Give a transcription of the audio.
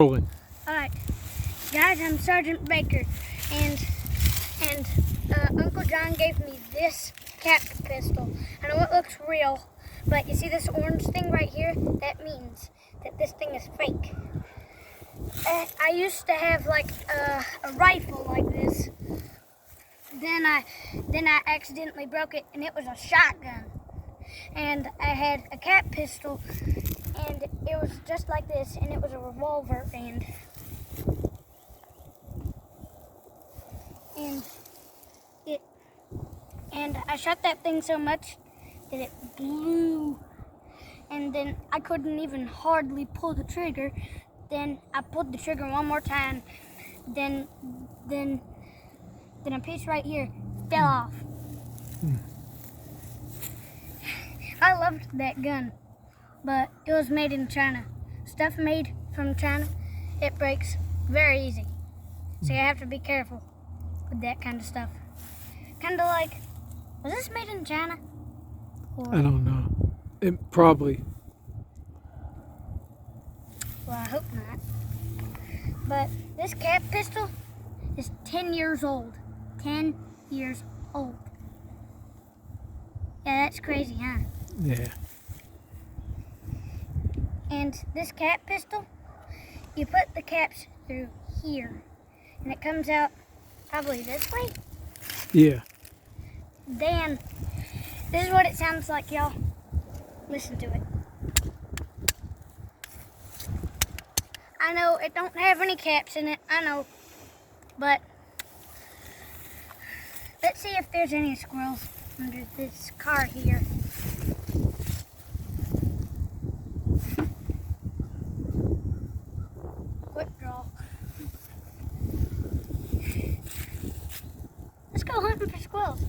Rolling. Alright, guys, I'm Sergeant Baker, and Uncle John gave me this cap pistol. I know it looks real, but you see this orange thing right here? That means that this thing is fake. I used to have like a rifle like this. Then I accidentally broke it, and it was a shotgun. And I had a cap pistol, and it was just like this, and it was a revolver, and I shot that thing so much that it blew, and then I couldn't even hardly pull the trigger. Then I pulled the trigger one more time, then a piece right here fell off. I loved that gun, but it was made in China. Stuff made from China, it breaks very easy. So you have to be careful with that kind of stuff. Kind of like, was this made in China? Or, I don't know. It probably. well, I hope not. But this cap pistol is 10 years old. 10 years old. Yeah, that's crazy, huh? Yeah. And this cap pistol, you put the caps through here, and it comes out probably this way. Yeah. Then, this is what it sounds like, y'all. Listen to it. I know it don't have any caps in it, I know, but let's see if there's any squirrels under this car here. Quick draw. Let's go hunting for squirrels.